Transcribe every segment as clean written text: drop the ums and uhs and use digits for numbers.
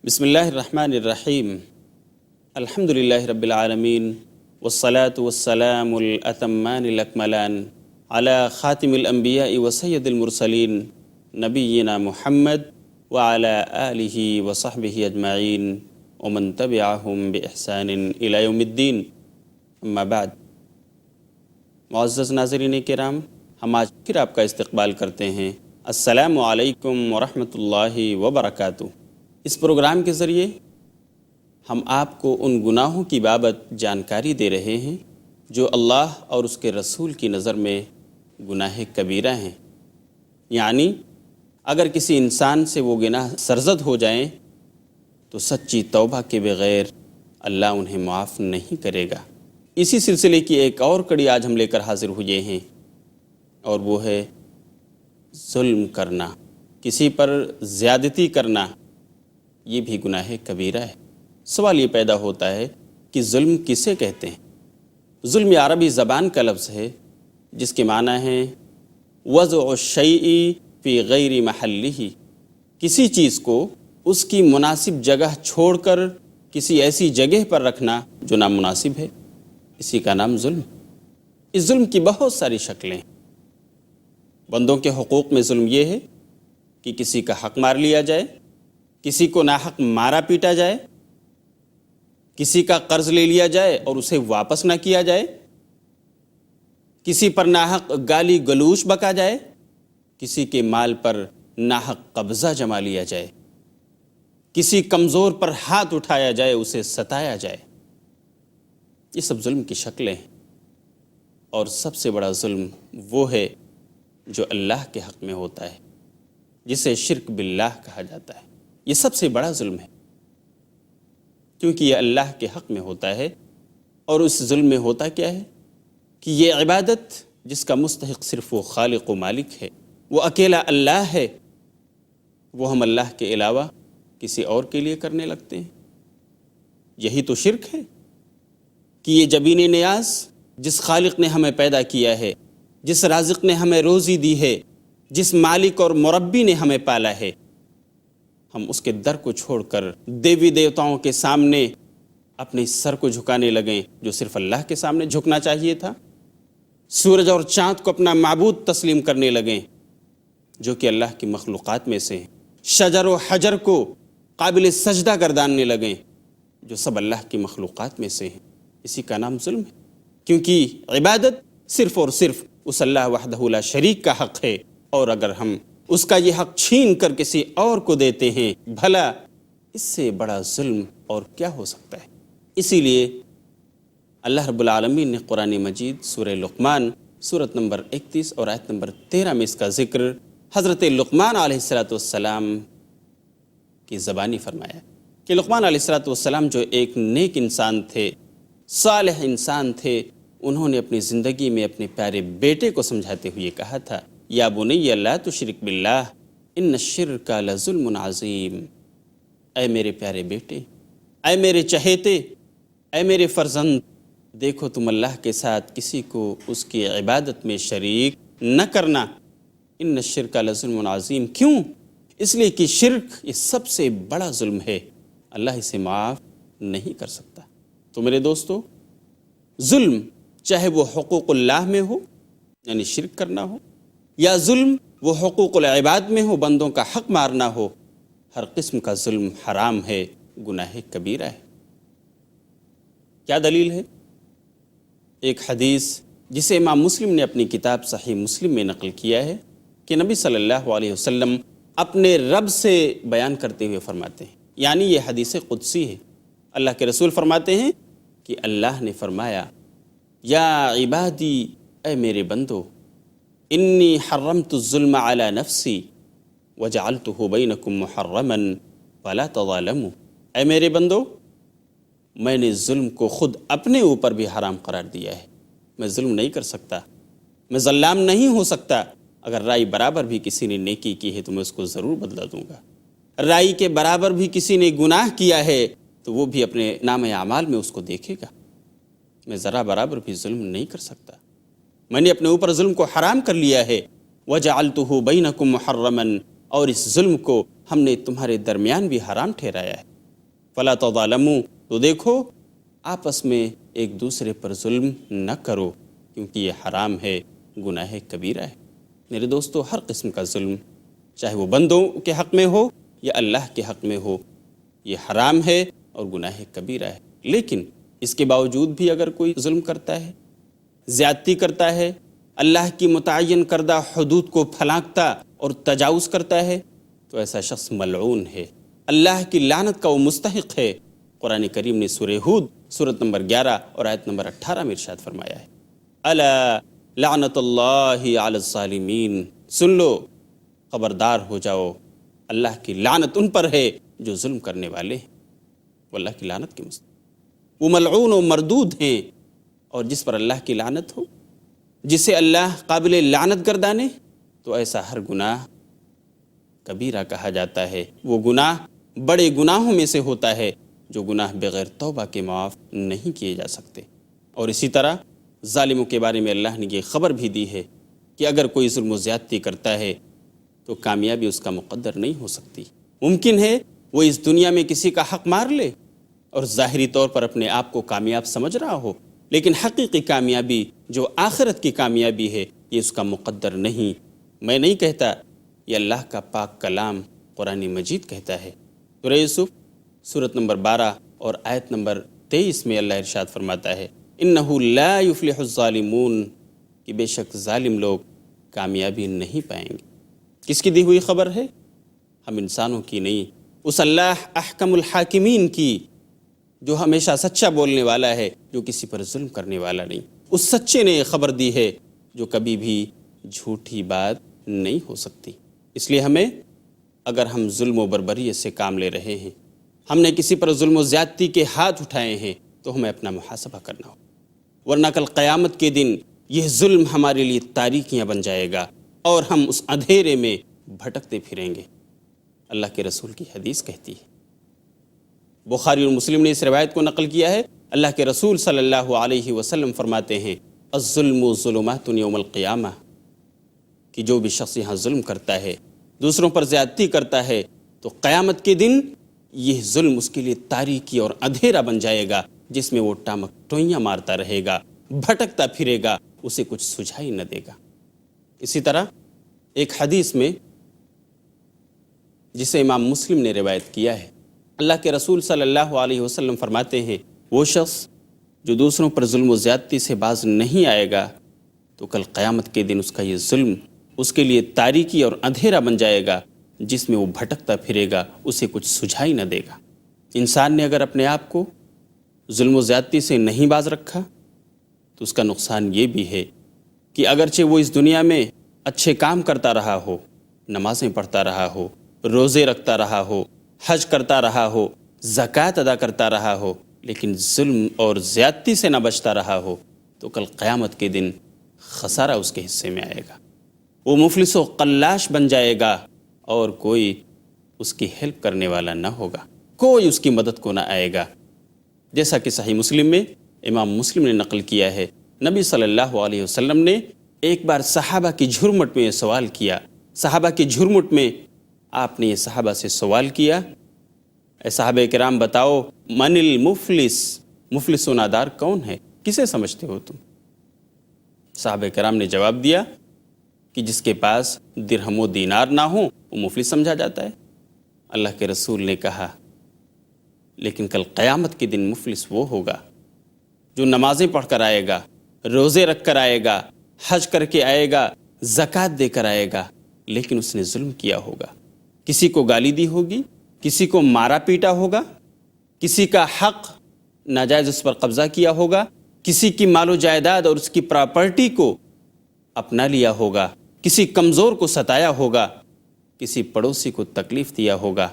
بسم اللہ الرحمن الرحیم الحمدللہ رب العالمین والصلاة والسلام الاتمان الاکملان علی خاتم الانبیاء وسید المرسلین نبینا محمد وعلی آلہ وصحبہ اجمعین ومن تبعہم بإحسان الی یوم الدین، اما بعد۔ معزز ناظرین کرام، ہم آج پھر آپ کا استقبال کرتے ہیں۔ السلام علیکم ورحمۃ اللہ وبرکاتہ۔ اس پروگرام کے ذریعے ہم آپ کو ان گناہوں کی بابت جانکاری دے رہے ہیں جو اللہ اور اس کے رسول کی نظر میں گناہ کبیرہ ہیں، یعنی اگر کسی انسان سے وہ گناہ سرزد ہو جائیں تو سچی توبہ کے بغیر اللہ انہیں معاف نہیں کرے گا۔ اسی سلسلے کی ایک اور کڑی آج ہم لے کر حاضر ہوئے ہیں، اور وہ ہے ظلم کرنا، کسی پر زیادتی کرنا۔ یہ بھی گناہ کبیرہ ہے۔ سوال یہ پیدا ہوتا ہے کہ ظلم کسے کہتے ہیں؟ ظلم عربی زبان کا لفظ ہے جس کے معنی ہے وضع الشیء فی غیر محلہ، کسی چیز کو اس کی مناسب جگہ چھوڑ کر کسی ایسی جگہ پر رکھنا جو نامناسب ہے، اسی کا نام ظلم۔ اس ظلم کی بہت ساری شکلیں۔ بندوں کے حقوق میں ظلم یہ ہے کہ کسی کا حق مار لیا جائے، کسی کو ناحق مارا پیٹا جائے، کسی کا قرض لے لیا جائے اور اسے واپس نہ کیا جائے، کسی پر ناحق گالی گلوچ بکا جائے، کسی کے مال پر ناحق قبضہ جما لیا جائے، کسی کمزور پر ہاتھ اٹھایا جائے، اسے ستایا جائے۔ یہ سب ظلم کی شکلیں ہیں، اور سب سے بڑا ظلم وہ ہے جو اللہ کے حق میں ہوتا ہے، جسے شرک باللہ کہا جاتا ہے۔ یہ سب سے بڑا ظلم ہے، کیونکہ یہ اللہ کے حق میں ہوتا ہے۔ اور اس ظلم میں ہوتا کیا ہے کہ یہ عبادت جس کا مستحق صرف وہ خالق و مالک ہے، وہ اکیلا اللہ ہے، وہ ہم اللہ کے علاوہ کسی اور کے لیے کرنے لگتے ہیں۔ یہی تو شرک ہے کہ یہ جبین نیاز جس خالق نے ہمیں پیدا کیا ہے، جس رازق نے ہمیں روزی دی ہے، جس مالک اور مربی نے ہمیں پالا ہے، ہم اس کے در کو چھوڑ کر دیوی دیوتاؤں کے سامنے اپنے سر کو جھکانے لگیں جو صرف اللہ کے سامنے جھکنا چاہیے تھا، سورج اور چاند کو اپنا معبود تسلیم کرنے لگیں جو کہ اللہ کی مخلوقات میں سے ہیں، شجر و حجر کو قابل سجدہ گرداننے لگیں جو سب اللہ کی مخلوقات میں سے ہیں۔ اسی کا نام ظلم ہے، کیونکہ عبادت صرف اور صرف اس اللہ وحدہ لا شریک کا حق ہے، اور اگر ہم اس کا یہ حق چھین کر کسی اور کو دیتے ہیں، بھلا اس سے بڑا ظلم اور کیا ہو سکتا ہے؟ اسی لیے اللہ رب العالمین نے قرآن مجید سورہ لقمان سورت نمبر 31 اور آیت نمبر 13 میں اس کا ذکر حضرت لقمان علیہ السلام کی زبانی فرمایا کہ لقمان علیہ السلام جو ایک نیک انسان تھے، صالح انسان تھے، انہوں نے اپنی زندگی میں اپنے پیارے بیٹے کو سمجھاتے ہوئے کہا تھا یا بنی لا تشرک باللہ ان الشرک لظلم عظیم۔ اے میرے پیارے بیٹے، اے میرے چہیتے، اے میرے فرزند، دیکھو تم اللہ کے ساتھ کسی کو اس کی عبادت میں شریک نہ کرنا۔ ان الشرک لظلم عظیم، کیوں؟ اس لیے کہ شرک یہ سب سے بڑا ظلم ہے، اللہ اسے معاف نہیں کر سکتا۔ تو میرے دوستو، ظلم چاہے وہ حقوق اللہ میں ہو یعنی شرک کرنا ہو، یا ظلم وہ حقوق العباد میں ہو، بندوں کا حق مارنا ہو، ہر قسم کا ظلم حرام ہے، گناہ کبیرہ ہے۔ کیا دلیل ہے؟ ایک حدیث جسے امام مسلم نے اپنی کتاب صحیح مسلم میں نقل کیا ہے کہ نبی صلی اللہ علیہ وسلم اپنے رب سے بیان کرتے ہوئے فرماتے ہیں، یعنی یہ حدیث قدسی ہے۔ اللہ کے رسول فرماتے ہیں کہ اللہ نے فرمایا یا عبادی، اے میرے بندو، انی حرمت الظلم علی نفسی وجعلتہ بینکم محرما فلا تظالموا۔ اے میرے بندو، میں نے ظلم کو خود اپنے اوپر بھی حرام قرار دیا ہے، میں ظلم نہیں کر سکتا، میں ظلام نہیں ہو سکتا۔ اگر رائی برابر بھی کسی نے نیکی کی ہے تو میں اس کو ضرور بدلا دوں گا، رائی کے برابر بھی کسی نے گناہ کیا ہے تو وہ بھی اپنے نام اعمال میں اس کو دیکھے گا۔ میں ذرا برابر بھی ظلم نہیں کر سکتا، میں نے اپنے اوپر ظلم کو حرام کر لیا ہے۔ وَجَعَلْتُهُ بَيْنَكُمْ مُحَرَّمًا، اور اس ظلم کو ہم نے تمہارے درمیان بھی حرام ٹھہرایا ہے۔ فلا تظالموا، تو دیکھو آپس میں ایک دوسرے پر ظلم نہ کرو، کیونکہ یہ حرام ہے، گناہ کبیرہ ہے۔ میرے دوستو، ہر قسم کا ظلم، چاہے وہ بندوں کے حق میں ہو یا اللہ کے حق میں ہو، یہ حرام ہے اور گناہ کبیرہ ہے۔ لیکن اس کے باوجود بھی اگر کوئی ظلم کرتا ہے، زیادتی کرتا ہے، اللہ کی متعین کردہ حدود کو پھلانگتا اور تجاوز کرتا ہے، تو ایسا شخص ملعون ہے، اللہ کی لعنت کا وہ مستحق ہے۔ قرآن کریم نے سورہ ہود سورت نمبر 11 اور آیت نمبر 18 میں ارشاد فرمایا ہے، الا لعنت اللہ علی الظالمین، سن لو، خبردار ہو جاؤ، اللہ کی لعنت ان پر ہے جو ظلم کرنے والے ہیں۔ وہ اللہ کی لعنت کے مستحق، وہ ملعون و مردود ہیں، اور جس پر اللہ کی لعنت ہو، جسے اللہ قابل لعنت گردانے، تو ایسا ہر گناہ کبیرہ کہا جاتا ہے۔ وہ گناہ بڑے گناہوں میں سے ہوتا ہے جو گناہ بغیر توبہ کے معاف نہیں کیے جا سکتے۔ اور اسی طرح ظالموں کے بارے میں اللہ نے یہ خبر بھی دی ہے کہ اگر کوئی ظلم و زیادتی کرتا ہے تو کامیابی اس کا مقدر نہیں ہو سکتی۔ ممکن ہے وہ اس دنیا میں کسی کا حق مار لے اور ظاہری طور پر اپنے آپ کو کامیاب سمجھ رہا ہو، لیکن حقیقی کامیابی جو آخرت کی کامیابی ہے، یہ اس کا مقدر نہیں۔ میں نہیں کہتا، یہ اللہ کا پاک کلام قرآن مجید کہتا ہے۔ سورہ یوسف سورت نمبر 12 اور آیت نمبر 23 میں اللہ ارشاد فرماتا ہے، انہ لا یفلح الظالمون، کہ بے شک ظالم لوگ کامیابی نہیں پائیں گے۔ کس کی دی ہوئی خبر ہے؟ ہم انسانوں کی نہیں، اس اللہ احکم الحاکمین کی، جو ہمیشہ سچا بولنے والا ہے، جو کسی پر ظلم کرنے والا نہیں۔ اس سچے نے یہ خبر دی ہے جو کبھی بھی جھوٹی بات نہیں ہو سکتی۔ اس لیے ہمیں، اگر ہم ظلم و بربریت سے کام لے رہے ہیں، ہم نے کسی پر ظلم و زیادتی کے ہاتھ اٹھائے ہیں، تو ہمیں اپنا محاسبہ کرنا ہو، ورنہ کل قیامت کے دن یہ ظلم ہمارے لیے تاریکیاں بن جائے گا اور ہم اس اندھیرے میں بھٹکتے پھریں گے۔ اللہ کے رسول کی حدیث کہتی ہے، بخاری اور مسلم نے اس روایت کو نقل کیا ہے، اللہ کے رسول صلی اللہ علیہ وسلم فرماتے ہیں، الظلم ظلمات یوم القیامہ، کہ جو بھی شخص یہاں ظلم کرتا ہے، دوسروں پر زیادتی کرتا ہے، تو قیامت کے دن یہ ظلم اس کے لیے تاریکی اور اندھیرا بن جائے گا، جس میں وہ ٹامک ٹوئیاں مارتا رہے گا، بھٹکتا پھرے گا، اسے کچھ سجھائی نہ دے گا۔ اسی طرح ایک حدیث میں، جسے امام مسلم نے روایت کیا ہے، اللہ کے رسول صلی اللہ علیہ وسلم فرماتے ہیں، وہ شخص جو دوسروں پر ظلم و زیادتی سے باز نہیں آئے گا، تو کل قیامت کے دن اس کا یہ ظلم اس کے لیے تاریکی اور اندھیرا بن جائے گا، جس میں وہ بھٹکتا پھرے گا، اسے کچھ سجھائی نہ دے گا۔ انسان نے اگر اپنے آپ کو ظلم و زیادتی سے نہیں باز رکھا، تو اس کا نقصان یہ بھی ہے کہ اگرچہ وہ اس دنیا میں اچھے کام کرتا رہا ہو، نمازیں پڑھتا رہا ہو، روزے رکھتا رہا ہو، حج کرتا رہا ہو، زکوٰۃ ادا کرتا رہا ہو، لیکن ظلم اور زیادتی سے نہ بچتا رہا ہو، تو کل قیامت کے دن خسارہ اس کے حصے میں آئے گا۔ وہ مفلس و قلاش بن جائے گا اور کوئی اس کی ہیلپ کرنے والا نہ ہوگا، کوئی اس کی مدد کو نہ آئے گا۔ جیسا کہ صحیح مسلم میں امام مسلم نے نقل کیا ہے، نبی صلی اللہ علیہ وسلم نے ایک بار صحابہ کی جھرمٹ میں یہ سوال کیا۔ صحابہ کی جھرمٹ میں آپ نے یہ صحابہ سے سوال کیا، اے صحابہ کرام بتاؤ، من المفلس، مفلس و نادار کون ہے، کسے سمجھتے ہو تم؟ صحابہ کرام نے جواب دیا کہ جس کے پاس درہم و دینار نہ ہو وہ مفلس سمجھا جاتا ہے۔ اللہ کے رسول نے کہا، لیکن کل قیامت کے دن مفلس وہ ہوگا جو نمازیں پڑھ کر آئے گا، روزے رکھ کر آئے گا، حج کر کے آئے گا، زکوٰۃ دے کر آئے گا، لیکن اس نے ظلم کیا ہوگا، کسی کو گالی دی ہوگی، کسی کو مارا پیٹا ہوگا، کسی کا حق ناجائز اس پر قبضہ کیا ہوگا، کسی کی مال و جائیداد اور اس کی پراپرٹی کو اپنا لیا ہوگا، کسی کمزور کو ستایا ہوگا، کسی پڑوسی کو تکلیف دیا ہوگا۔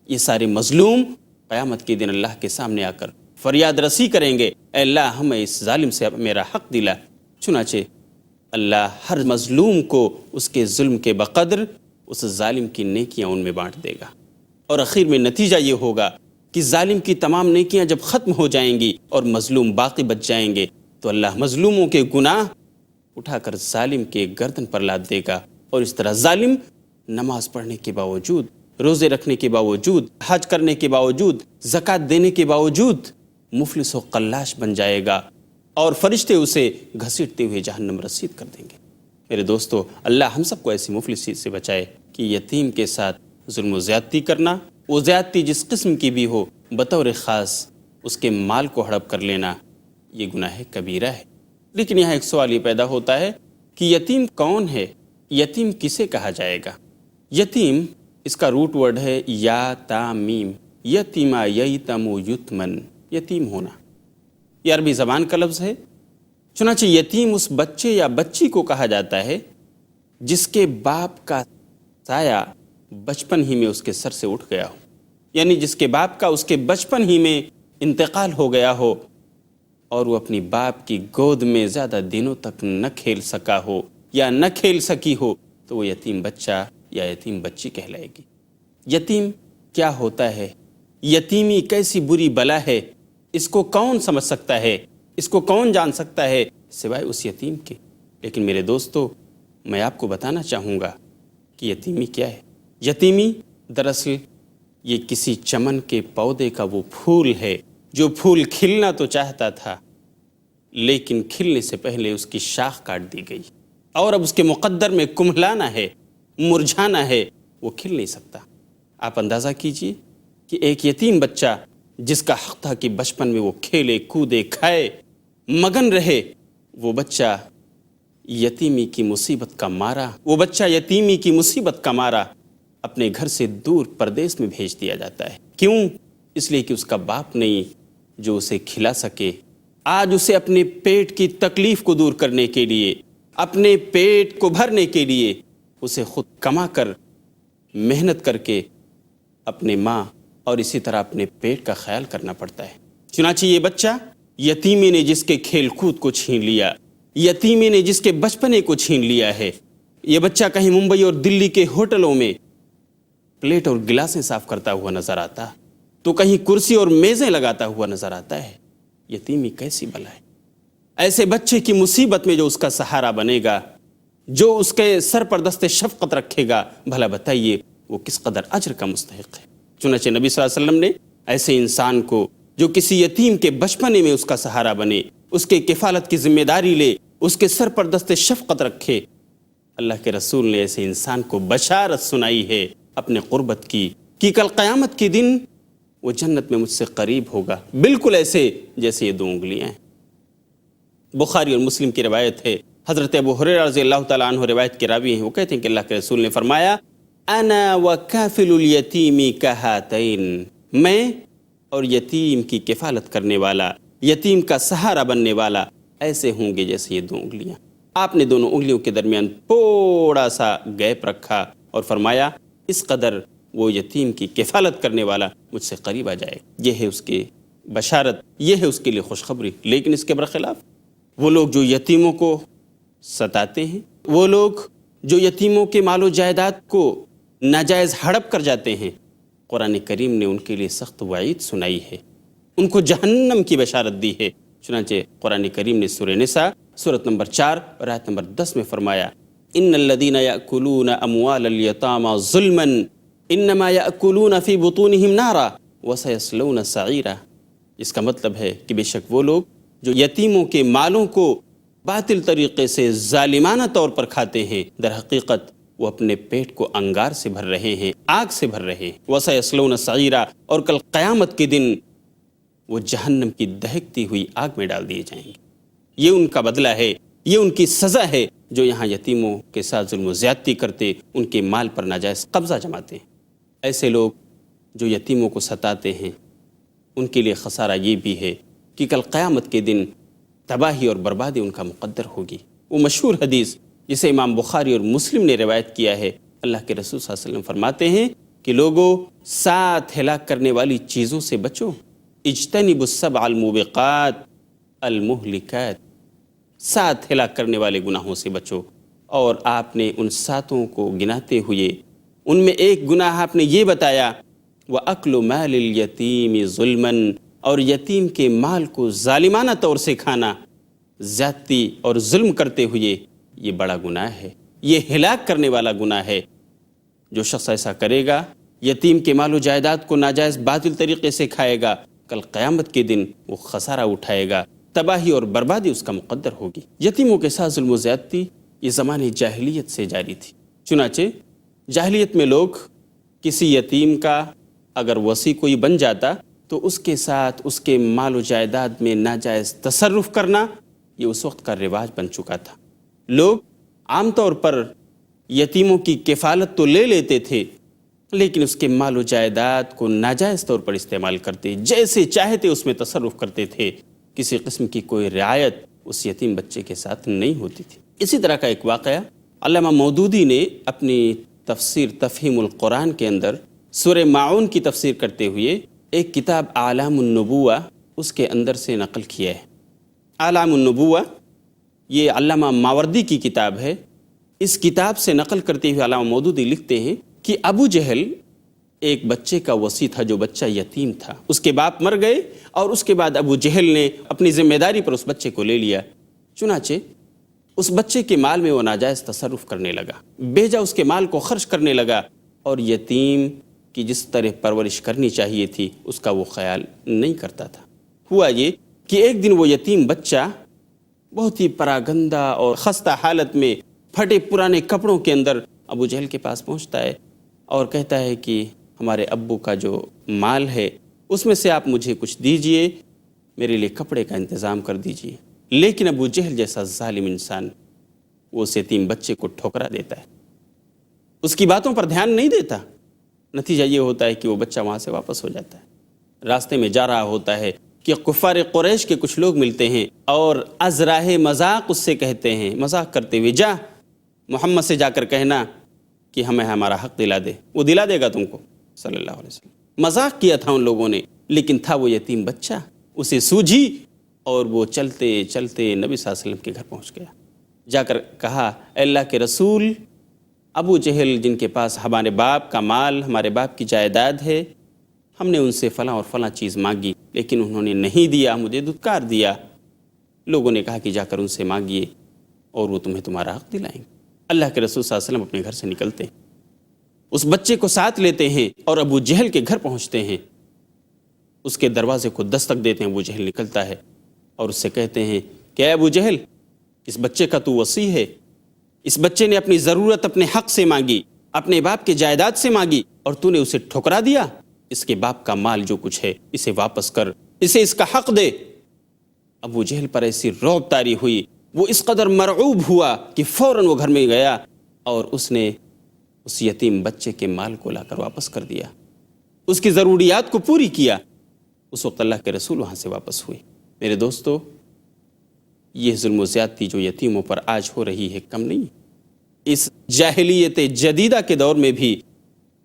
یہ سارے مظلوم قیامت کے دن اللہ کے سامنے آ کر فریاد رسی کریں گے، اے اللہ ہمیں اس ظالم سے میرا حق دلا۔ چنانچہ اللہ ہر مظلوم کو اس کے ظلم کے بقدر اس ظالم کی نیکیاں ان میں بانٹ دے گا، اور آخر میں نتیجہ یہ ہوگا کہ ظالم کی تمام نیکیاں جب ختم ہو جائیں گی اور مظلوم باقی بچ جائیں گے، تو اللہ مظلوموں کے گناہ اٹھا کر ظالم کے گردن پر لاد دے گا، اور اس طرح ظالم نماز پڑھنے کے باوجود، روزے رکھنے کے باوجود، حج کرنے کے باوجود، زکوٰۃ دینے کے باوجود مفلس و قلاش بن جائے گا اور فرشتے اسے گھسیٹتے ہوئے جہنم رسید کر دیں گے۔ میرے دوستو، اللہ ہم سب کو ایسی مفلسی سے بچائے کہ یتیم کے ساتھ ظلم و زیادتی کرنا، وہ زیادتی جس قسم کی بھی ہو، بطور خاص اس کے مال کو ہڑپ کر لینا، یہ گناہ کبیرہ ہے۔ لیکن یہاں ایک سوال یہ پیدا ہوتا ہے کہ یتیم کون ہے؟ یتیم کسے کہا جائے گا؟ یتیم، اس کا روٹ ورڈ ہے یا تا میم، یتیما یتم یتمن، یتیم ہونا، یہ عربی زبان کا لفظ ہے۔ چنانچہ یتیم اس بچے یا بچی کو کہا جاتا ہے جس کے باپ کا سایہ بچپن ہی میں اس کے سر سے اٹھ گیا ہو، یعنی جس کے باپ کا اس کے بچپن ہی میں انتقال ہو گیا ہو اور وہ اپنی باپ کی گود میں زیادہ دنوں تک نہ کھیل سکا ہو یا نہ کھیل سکی ہو، تو وہ یتیم بچہ یا یتیم بچی کہلائے گی۔ یتیم کیا ہوتا ہے؟ یتیمی کیسی بری بلا ہے؟ اس کو کون سمجھ سکتا ہے؟ اس کو کون جان سکتا ہے سوائے اس یتیم کے؟ لیکن میرے دوستو، میں آپ کو بتانا چاہوں گا کہ یتیمی کیا ہے۔ یتیمی دراصل یہ کسی چمن کے پودے کا وہ پھول ہے جو پھول کھلنا تو چاہتا تھا، لیکن کھلنے سے پہلے اس کی شاخ کاٹ دی گئی، اور اب اس کے مقدر میں کمھلانا ہے، مرجھانا ہے، وہ کھل نہیں سکتا۔ آپ اندازہ کیجئے کہ ایک یتیم بچہ جس کا حق تھا کہ بچپن میں وہ کھیلے کودے کھائے مگن رہے، وہ بچہ یتیمی کی مصیبت کا مارا اپنے گھر سے دور پردیس میں بھیج دیا جاتا ہے۔ کیوں؟ اس لیے کہ اس کا باپ نہیں جو اسے کھلا سکے۔ آج اسے اپنے پیٹ کی تکلیف کو دور کرنے کے لیے، اپنے پیٹ کو بھرنے کے لیے اسے خود کما کر، محنت کر کے اپنے ماں اور اسی طرح اپنے پیٹ کا خیال کرنا پڑتا ہے۔ چنانچہ یہ بچہ یتیمی نے جس کے کھیل کود کو چھین لیا، یتیمی نے جس کے بچپنے کو چھین لیا ہے، یہ بچہ کہیں ممبئی اور دلی کے ہوٹلوں میں پلیٹ اور گلاسیں صاف کرتا ہوا نظر آتا، تو کہیں کرسی اور میزیں لگاتا ہوا نظر آتا ہے۔ یتیمی کیسی بلا ہے؟ ایسے بچے کی مصیبت میں جو اس کا سہارا بنے گا، جو اس کے سر پر دست شفقت رکھے گا، بھلا بتائیے وہ کس قدر اجر کا مستحق ہے۔ چنانچہ نبی صلی اللہ علیہ وسلم نے ایسے انسان کو جو کسی یتیم کے بچپنے میں اس کا سہارا بنے، اس کے کفالت کی ذمہ داری لے، اس کے سر پر دست شفقت رکھے، اللہ کے رسول نے ایسے انسان کو بشارت سنائی ہے اپنے قربت کی کہ کل قیامت کے دن وہ جنت میں مجھ سے قریب ہوگا، بالکل ایسے جیسے یہ 2 انگلیاں ہیں۔ بخاری اور مسلم کی روایت ہے، حضرت ابو ہریرہ رضی اللہ تعالیٰ عنہ روایت کے راوی ہیں، وہ کہتے ہیں کہ اللہ کے رسول نے فرمایا، انا وکافل الیتیم کہاتین، میں اور یتیم کی کفالت کرنے والا، یتیم کا سہارا بننے والا ایسے ہوں گے جیسے یہ 2 انگلیاں۔ آپ نے دونوں انگلیوں کے درمیان تھوڑا سا گیپ رکھا اور فرمایا اس قدر وہ یتیم کی کفالت کرنے والا مجھ سے قریب آ جائے۔ یہ ہے اس کی بشارت، یہ ہے اس کے لیے خوشخبری۔ لیکن اس کے برخلاف وہ لوگ جو یتیموں کو ستاتے ہیں، وہ لوگ جو یتیموں کے مال و جائیداد کو ناجائز ہڑپ کر جاتے ہیں، قرآن کریم نے ان کے لیے سخت وعید سنائی ہے، ان کو جہنم کی بشارت دی ہے۔ چنانچہ قرآن کریم نے سورہ نساء سورۃ نمبر 4 اور آیت نمبر 10 میں فرمایا، ان الذین یأکلون اموال الیتامی ظلما انما یأکلون فی بطونہم نارا وسیصلون سعیرا۔ اس کا مطلب ہے کہ بے شک وہ لوگ جو یتیموں کے مالوں کو باطل طریقے سے ظالمانہ طور پر کھاتے ہیں، در حقیقت وہ اپنے پیٹ کو انگار سے بھر رہے ہیں، آگ سے بھر رہے ہیں۔ وسیصلون سعیرا، اور کل قیامت کے دن وہ جہنم کی دہکتی ہوئی آگ میں ڈال دیے جائیں گے۔ یہ ان کا بدلہ ہے، یہ ان کی سزا ہے جو یہاں یتیموں کے ساتھ ظلم و زیادتی کرتے، ان کے مال پر ناجائز قبضہ جماتے ہیں۔ ایسے لوگ جو یتیموں کو ستاتے ہیں، ان کے لیے خسارہ یہ بھی ہے کہ کل قیامت کے دن تباہی اور بربادی ان کا مقدر ہوگی۔ وہ مشہور حدیث جسے امام بخاری اور مسلم نے روایت کیا ہے، اللہ کے رسول صلی اللہ علیہ وسلم فرماتے ہیں کہ لوگوں 7 ہلاک کرنے والی چیزوں سے بچو، اجتنبوا السبع الموبقات المہلکات، 7 ہلاک کرنے والے گناہوں سے بچو۔ اور آپ نے ان 7 کو گناتے ہوئے ان میں ایک گناہ آپ نے یہ بتایا، وَأَكْلُ مَالِ الْيَتِيمِ ظُلْمًا، اور یتیم کے مال کو ظالمانہ طور سے کھانا، زیادتی اور ظلم کرتے ہوئے، یہ بڑا گناہ ہے، یہ ہلاک کرنے والا گناہ ہے۔ جو شخص ایسا کرے گا یتیم کے مال و جائیداد کو ناجائز باطل طریقے سے کھائے گا، کل قیامت کے دن وہ خسارہ اٹھائے گا، تباہی اور بربادی اس کا مقدر ہوگی۔ یتیموں کے ساتھ ظلم و زیادتی یہ زمانے جاہلیت سے جاری تھی۔ چنانچہ جاہلیت میں لوگ کسی یتیم کا اگر وصی کوئی بن جاتا تو اس کے ساتھ اس کے مال و جائیداد میں ناجائز تصرف کرنا یہ اس وقت کا رواج بن چکا تھا۔ لوگ عام طور پر یتیموں کی کفالت تو لے لیتے تھے، لیکن اس کے مال و جائیداد کو ناجائز طور پر استعمال کرتے، جیسے چاہتے اس میں تصرف کرتے تھے۔ کسی قسم کی کوئی رعایت اس یتیم بچے کے ساتھ نہیں ہوتی تھی۔ اسی طرح کا ایک واقعہ علامہ مودودی نے اپنی تفسیر تفہیم القرآن کے اندر سورہ ماعون کی تفسیر کرتے ہوئے ایک کتاب اعلام النبوہ اس کے اندر سے نقل کیا ہے۔ اعلام النبوہ یہ علامہ ماوردی کی کتاب ہے۔ اس کتاب سے نقل کرتے ہوئے علامہ مودودی لکھتے ہیں کہ ابو جہل ایک بچے کا وصی تھا جو بچہ یتیم تھا۔ اس کے باپ مر گئے اور اس کے بعد ابو جہل نے اپنی ذمہ داری پر اس بچے کو لے لیا۔ چنانچہ اس بچے کے مال میں وہ ناجائز تصرف کرنے لگا، بیجا اس کے مال کو خرچ کرنے لگا، اور یتیم کی جس طرح پرورش کرنی چاہیے تھی اس کا وہ خیال نہیں کرتا تھا۔ ہوا یہ کہ ایک دن وہ یتیم بچہ بہت ہی پراگندہ اور خستہ حالت میں پھٹے پرانے کپڑوں کے اندر ابو جہل کے پاس پہنچتا ہے اور کہتا ہے کہ ہمارے ابو کا جو مال ہے اس میں سے آپ مجھے کچھ دیجئے، میرے لیے کپڑے کا انتظام کر دیجئے۔ لیکن ابو جہل جیسا ظالم انسان وہ اس یتیم بچے کو ٹھکرا دیتا ہے، اس کی باتوں پر دھیان نہیں دیتا۔ نتیجہ یہ ہوتا ہے کہ وہ بچہ وہاں سے واپس ہو جاتا ہے۔ راستے میں جا رہا ہوتا ہے کہ کفار قریش کے کچھ لوگ ملتے ہیں اور از راہ مذاق اس سے کہتے ہیں، مذاق کرتے ہوئے، جا محمد سے جا کر کہنا کہ ہمیں ہمارا حق دلا دے، وہ دلا دے گا تم کو، صلی اللہ علیہ وسلم۔ مذاق کیا تھا ان لوگوں نے، لیکن تھا وہ یتیم بچہ، اسے سوجھی اور وہ چلتے چلتے نبی صلی اللہ علیہ وسلم کے گھر پہنچ گیا۔ جا کر کہا، اے اللہ کے رسول، ابو جہل جن کے پاس ہمارے باپ کا مال، ہمارے باپ کی جائیداد ہے، ہم نے ان سے فلاں اور فلاں چیز مانگی لیکن انہوں نے نہیں دیا، مجھے دھتکار دیا۔ لوگوں نے کہا کہ جا کر ان سے مانگیے اور وہ تمہیں تمہارا حق دلائیں گے۔ اللہ کے رسول صلی اللہ علیہ وسلم اپنے گھر سے نکلتے ہیں، اس بچے کو ساتھ لیتے ہیں اور ابو جہل کے گھر پہنچتے ہیں۔ اس کے دروازے کو دستک دیتے ہیں، ابو جہل نکلتا ہے اور اس سے کہتے ہیں کہ اے ابو جہل، اس بچے کا تو وصی ہے، اس بچے نے اپنی ضرورت اپنے حق سے مانگی، اپنے باپ کی جائیداد سے مانگی اور تو نے اسے ٹھکرا دیا۔ اس کے باپ کا مال جو کچھ ہے اسے واپس کر، اسے اس کا حق دے۔ ابو جہل پر ایسی رعب طاری ہوئی، وہ اس قدر مرعوب ہوا کہ فوراً وہ گھر میں گیا اور اس نے اس یتیم بچے کے مال کو لا کر واپس کر دیا، اس کی ضروریات کو پوری کیا۔ اس وقت اللہ کے رسول وہاں سے واپس ہوئے۔ میرے دوستو، یہ ظلم و زیادتی جو یتیموں پر آج ہو رہی ہے کم نہیں۔ اس جاہلیت جدیدہ کے دور میں بھی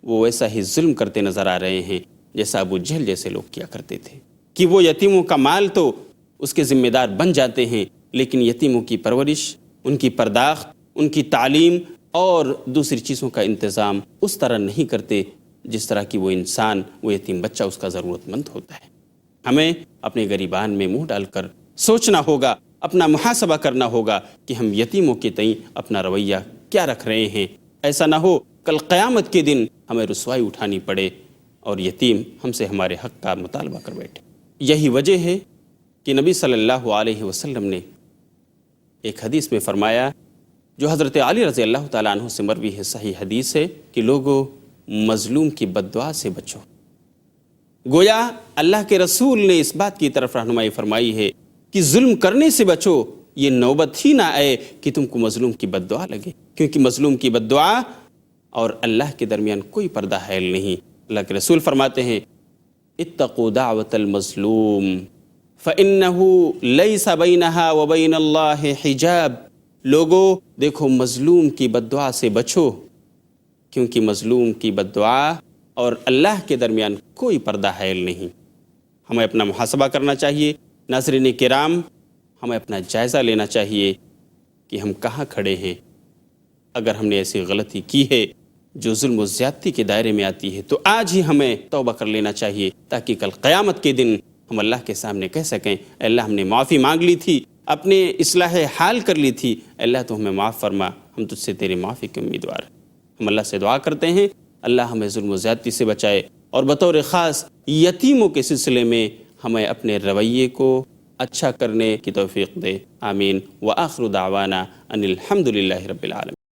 وہ ویسا ہی ظلم کرتے نظر آ رہے ہیں جیسا ابو جہل جیسے لوگ کیا کرتے تھے، کہ وہ یتیموں کا مال تو اس کے ذمہ دار بن جاتے ہیں، لیکن یتیموں کی پرورش، ان کی پرداخت، ان کی تعلیم اور دوسری چیزوں کا انتظام اس طرح نہیں کرتے جس طرح کی وہ انسان، وہ یتیم بچہ اس کا ضرورت مند ہوتا ہے۔ ہمیں اپنے غریبان میں منہ ڈال کر سوچنا ہوگا، اپنا محاسبہ کرنا ہوگا کہ ہم یتیموں کے تئیں اپنا رویہ کیا رکھ رہے ہیں۔ ایسا نہ ہو کل قیامت کے دن ہمیں رسوائی اٹھانی پڑے اور یتیم ہم سے ہمارے حق کا مطالبہ کر بیٹھے۔ یہی وجہ ہے کہ نبی صلی اللہ علیہ وسلم نے ایک حدیث میں فرمایا، جو حضرت علی رضی اللہ تعالیٰ عنہ سے مروی ہے، صحیح حدیث ہے، کہ لوگوں مظلوم کی بد دعا سے بچو۔ گویا اللہ کے رسول نے اس بات کی طرف رہنمائی فرمائی ہے کہ ظلم کرنے سے بچو، یہ نوبت ہی نہ آئے کہ تم کو مظلوم کی بد دعا لگے، کیونکہ مظلوم کی بد دعا اور اللہ کے درمیان کوئی پردہ حائل نہیں۔ اللہ کے رسول فرماتے ہیں، اتقوا دعوت المظلوم فإنه ليس بينها وبين الله حجاب۔ لوگو دیکھو مظلوم کی بد دعا سے بچو، کیونکہ مظلوم کی بد دعا اور اللہ کے درمیان کوئی پردہ حائل نہیں۔ ہمیں اپنا محاسبہ کرنا چاہیے۔ ناظرین کرام، ہمیں اپنا جائزہ لینا چاہیے کہ ہم کہاں کھڑے ہیں۔ اگر ہم نے ایسی غلطی کی ہے جو ظلم و زیادتی کے دائرے میں آتی ہے تو آج ہی ہمیں توبہ کر لینا چاہیے، تاکہ کل قیامت کے دن ہم اللہ کے سامنے کہہ سکیں، اے اللہ ہم نے معافی مانگ لی تھی، اپنے اصلاح حال کر لی تھی، اے اللہ تو ہمیں معاف فرما، ہم تجھ سے تیری معافی کے امیدوار ہیں۔ ہم اللہ سے دعا کرتے ہیں، اللہ ہمیں ظلم و زیادتی سے بچائے، اور بطور خاص یتیموں کے سلسلے میں ہمیں اپنے رویے کو اچھا کرنے کی توفیق دے، آمین۔ وآخر دعوانا ان الحمد للہ رب العالمین۔